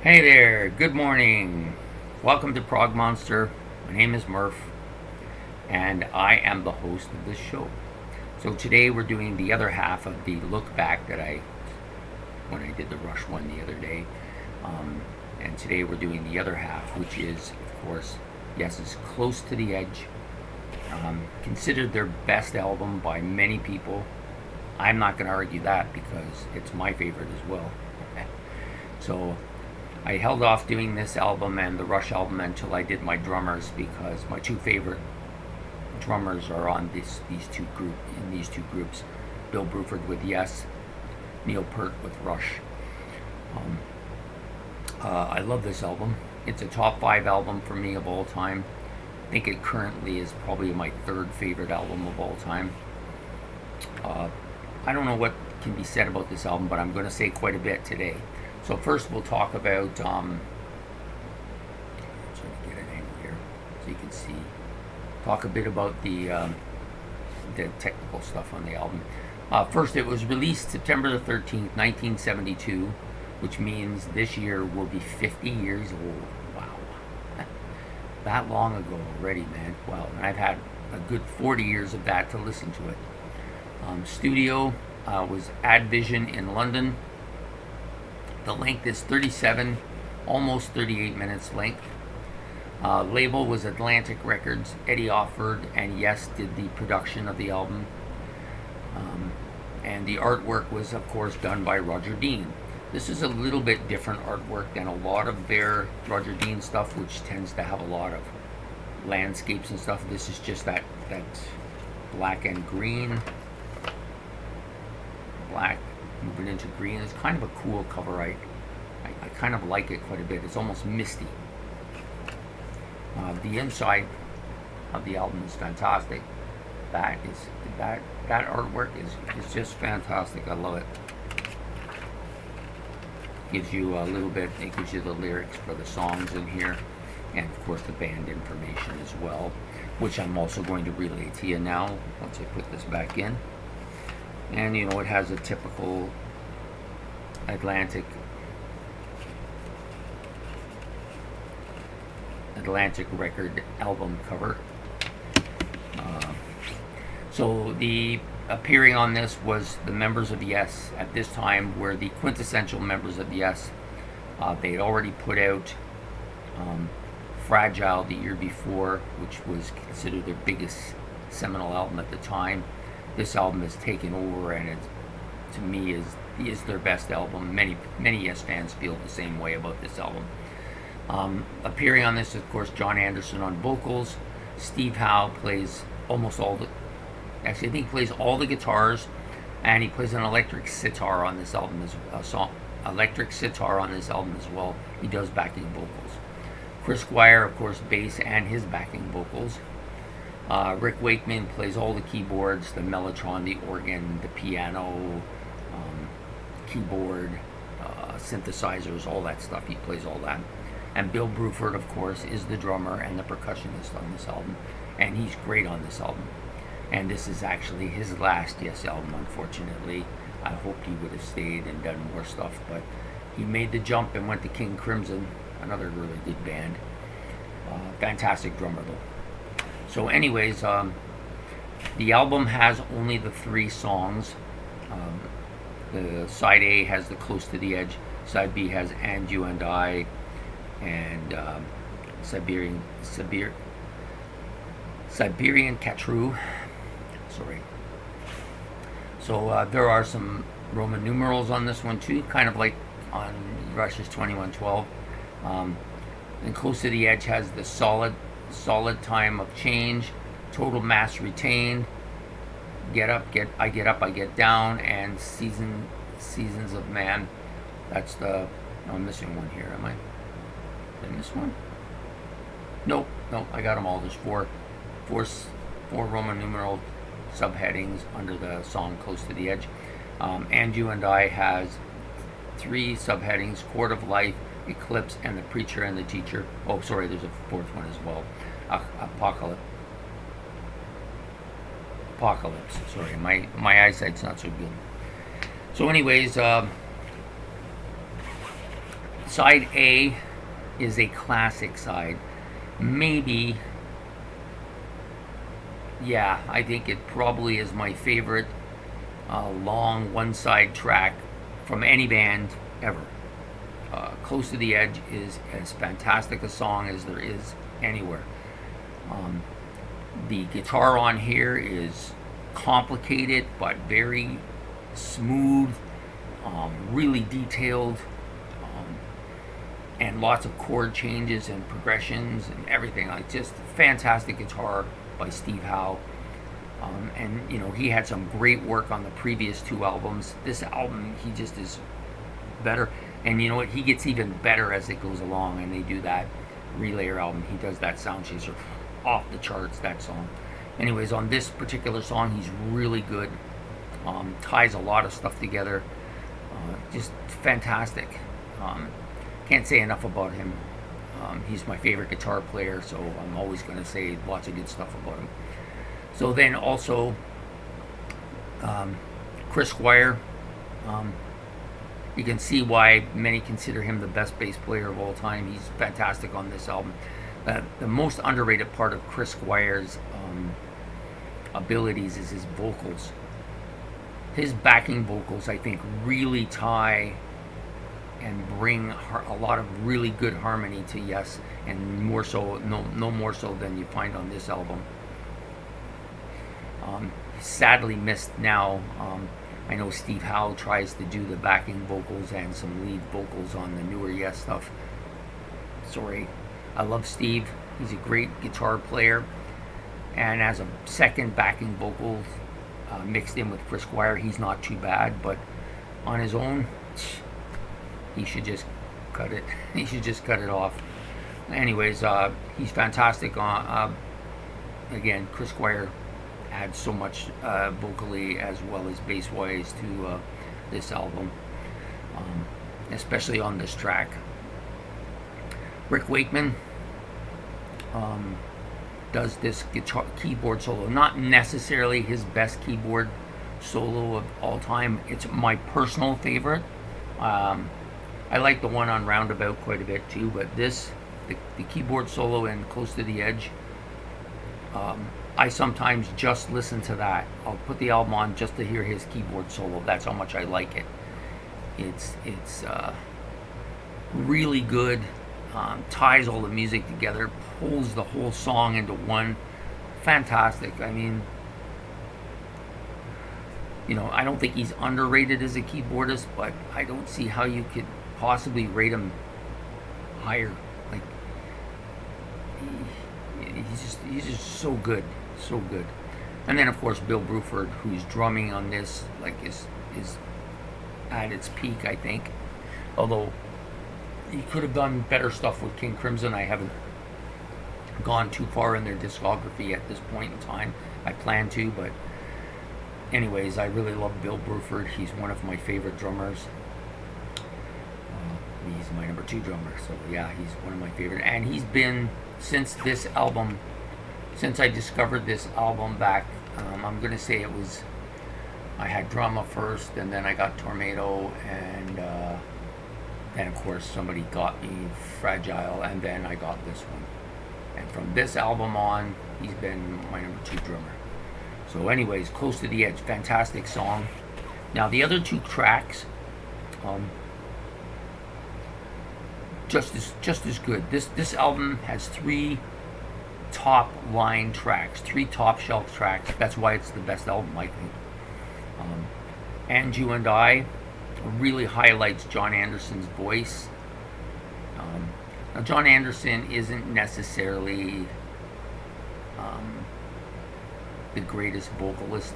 Hey there, good morning. Welcome to Prog Monster. My name is Murph, and I am the host of this show. So today we're doing the other half of the look back when I did the Rush one the other day. And today we're doing the other half, which is, of course, yes, it's Close to the Edge. Considered their best album by many people. I'm not going to argue that because it's my favorite as well. So I held off doing this album and the Rush album until I did my drummers because my two favorite drummers are on these two groups. Bill Bruford with Yes, Neil Peart with Rush. I love this album. It's a top 5 album for me of all time. I think it currently is probably my third favorite album of all time. I don't know what can be said about this album, but I'm going to say quite a bit today. So first we'll talk about, I'm trying to get an angle here so you can see, talk a bit about the technical stuff on the album. First, it was released September the 13th, 1972, which means this year will be 50 years old. Wow. That long ago already, man. Wow. And I've had a good 40 years of that to listen to it. Studio was Advision in London. The length is 37, almost 38 minutes length. Label was Atlantic Records. Eddie Offord and Yes did the production of the album. And the artwork was, of course, done by Roger Dean. This is a little bit different artwork than a lot of their Roger Dean stuff, which tends to have a lot of landscapes and stuff. This is just that black and green. Black moving into green. It's kind of a cool cover. I kind of like it quite a bit. It's almost misty. The inside of the album is fantastic. That artwork is just fantastic. I love it. Gives you a little bit. It gives you the lyrics for the songs in here, and of course the band information as well, which I'm also going to relay to you now once I put this back in. And you know, it has a typical Atlantic record album cover. So the appearing on this was the members of Yes at this time were the quintessential members of Yes. They had already put out Fragile the year before, which was considered their biggest seminal album at the time. This album has taken over, and it, to me, is their best album. Many Yes fans feel the same way about this album. Appearing on this, of course, John Anderson on vocals. Steve Howe plays almost all the. Actually, I think he plays all the guitars, and he plays an electric sitar on this album electric sitar on this album as well. He does backing vocals. Chris Squire, of course, bass and his backing vocals. Rick Wakeman plays all the keyboards, the mellotron, the organ, the piano, keyboard, synthesizers, all that stuff. He plays all that. And Bill Bruford, of course, is the drummer and the percussionist on this album. And he's great on this album. And this is actually his last Yes album, unfortunately. I hoped he would have stayed and done more stuff, but he made the jump and went to King Crimson, another really good band. Fantastic drummer, though. So anyways, the album has only the 3 songs. The side A has the Close to the Edge. Side B has And You and I, and Siberian Catru. Sorry. So there are some Roman numerals on this one too, kind of like on Rush's 2112. And Close to the Edge has the solid time of change, total mass retained, I get down, and seasons of man. That's the. No, I'm missing one here. Am I? Did I miss one? Nope. I got them all. There's four Roman numeral subheadings under the song "Close to the Edge." And You and I has 3 subheadings: Court of Life, Eclipse, and the Preacher and the Teacher. Oh, sorry, there's a 4th one as well. Apocalypse. Sorry, my eyesight's not so good. So anyways, Side A is a classic side. Maybe, yeah, I think it probably is my favorite long one-side track from any band ever. Close to the Edge is as fantastic a song as there is anywhere. The guitar on here is complicated but very smooth, really detailed, and lots of chord changes and progressions and everything. Like, just fantastic guitar by Steve Howe. And he had some great work on the previous two albums. This album, he just is better. And you know what? He gets even better as it goes along. And they do that Relayer album. He does that Sound Chaser, off the charts, that song. Anyways, on this particular song, he's really good. Ties a lot of stuff together. Just fantastic. Can't say enough about him. He's my favorite guitar player, so I'm always going to say lots of good stuff about him. So then also, Chris Squire. You can see why many consider him the best bass player of all time. He's fantastic on this album. The most underrated part of Chris Squire's abilities is his vocals. His backing vocals, I think, really tie and bring a lot of really good harmony to Yes, and more so, no more so than you find on this album. Sadly missed now. I know Steve Howe tries to do the backing vocals and some lead vocals on the newer Yes stuff. Sorry. I love Steve. He's a great guitar player. And as a second backing vocal mixed in with Chris Squire, he's not too bad. But on his own, he should just cut it. He should just cut it off. Anyways, he's fantastic. Again, Chris Squire adds so much vocally as well as bass-wise to this album, especially on this track. Rick Wakeman does this keyboard solo. Not necessarily his best keyboard solo of all time. It's my personal favorite. I like the one on Roundabout quite a bit too, but the keyboard solo in Close to the Edge, I sometimes just listen to that. I'll put the album on just to hear his keyboard solo. That's how much I like it. It's really good. Ties all the music together, pulls the whole song into one. Fantastic. I mean, I don't think he's underrated as a keyboardist, but I don't see how you could possibly rate him higher. Like, he's just so good, so good. And then of course Bill Bruford, who's drumming on this, like is at its peak, I think. Although he could have done better stuff with King Crimson. I haven't gone too far in their discography at this point in time. I plan to, but anyways, I really love Bill Bruford. He's one of my favorite drummers. He's my number 2 drummer, so yeah, he's one of my favorite. And he's been, since this album, since I discovered this album back, I'm gonna say it was, I had Drama first, and then I got Tornado, and then of course somebody got me Fragile, and then I got this one. And from this album on, he's been my number 2 drummer. So anyways, Close to the Edge, fantastic song. Now the other 2 tracks, just as good. This album has 3 top line tracks, 3 top shelf tracks. That's why it's the best album, I think. And You and I really highlights John Anderson's voice. Now John Anderson isn't necessarily the greatest vocalist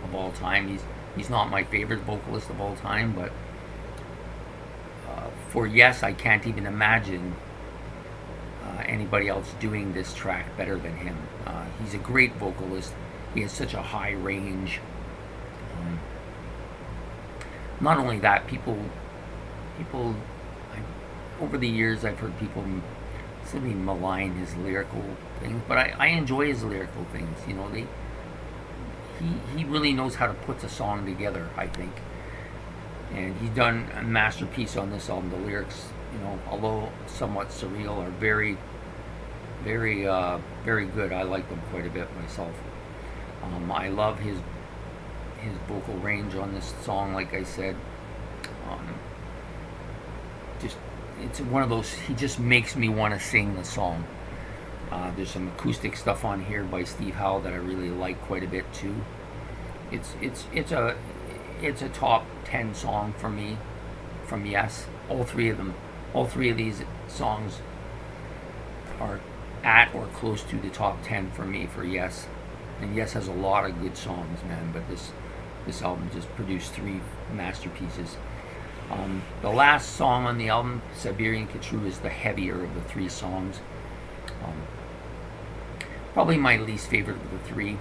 of all time. He's not my favorite vocalist of all time, but for Yes, I can't even imagine anybody else doing this track better than him. He's a great vocalist. He has such a high range. Not only that, people, over the years, I've heard people simply malign his lyrical things, but I enjoy his lyrical things. He really knows how to put a song together, I think. And he's done a masterpiece on this album. The lyrics although somewhat surreal, are very, very, very good. I like them quite a bit myself. I love his vocal range on this song. Like I said, just it's one of those. He just makes me want to sing the song. There's some acoustic stuff on here by Steve Howe that I really like quite a bit too. It's a top 10 song for me from Yes. All three of these songs are at or close to the top 10 for me for Yes. And Yes has a lot of good songs, man, but this album just produced 3 masterpieces. The last song on the album, Siberian Khatru, is the heavier of the 3 songs. Probably my least favorite of the 3.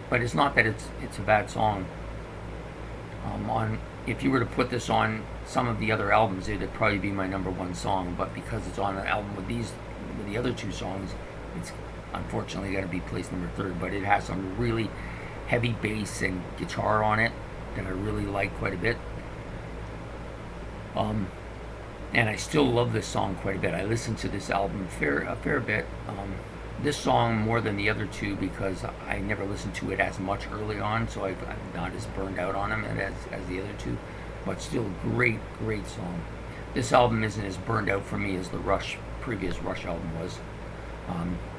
But it's not that it's a bad song. If you were to put this on some of the other albums, it'd probably be my number 1 song. But because it's on an album with the other 2 songs, it's unfortunately got to be placed number 3rd. But it has some really heavy bass and guitar on it that I really like quite a bit. And I still love this song quite a bit. I listen to this album a fair bit. This song more than the other 2 because I never listened to it as much early on, so I'm not as burned out on them as the other 2. But still a great song. This album isn't as burned out for me as the previous Rush album was,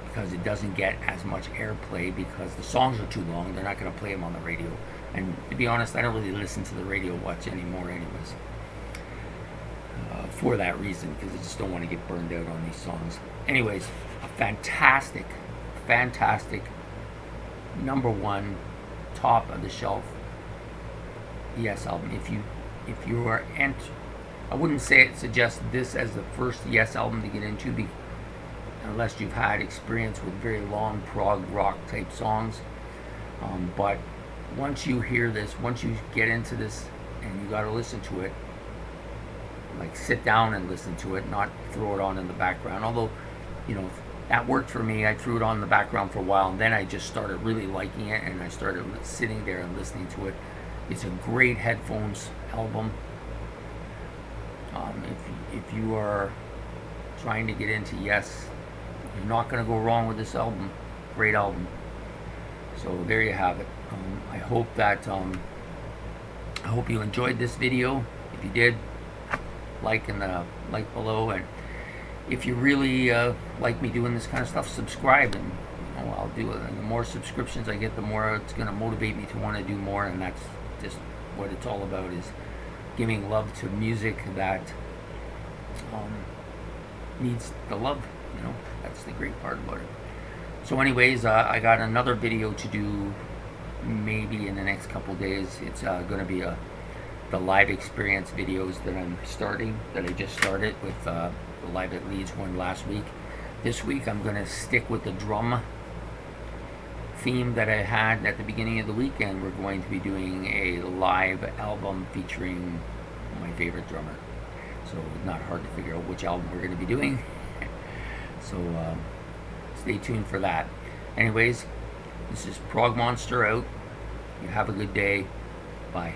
because it doesn't get as much airplay because the songs are too long. They're not going to play them on the radio. And to be honest, I don't really listen to the radio much anymore anyways. For that reason, because I just don't want to get burned out on these songs. Anyways, a fantastic number 1, top of the shelf Yes album. If you are I wouldn't suggest this as the first Yes album to get into, unless you've had experience with very long prog rock type songs. But once you hear this, once you get into this, and you got to listen to it, like sit down and listen to it, not throw it on in the background. Although, that worked for me. I threw it on in the background for a while, and then I just started really liking it, and I started sitting there and listening to it. It's a great headphones album. If you are trying to get into Yes, you're not going to go wrong with this album. Great album. So there you have it. I hope you enjoyed this video. If you did, like below, and if you really like me doing this kind of stuff, subscribe, and I'll do it. And the more subscriptions I get, the more it's going to motivate me to want to do more, and that's just what it's all about, is giving love to music that needs the love. That's the great part about it. So anyways, I got another video to do maybe in the next couple days. It's going to be the live experience videos that I just started with the Live at Leeds one last week. This week I'm going to stick with the drum theme that I had at the beginning of the week, and we're going to be doing a live album featuring my favorite drummer. So it's not hard to figure out which album we're going to be doing. So stay tuned for that. Anyways, this is Prog Monster out. You have a good day. Bye.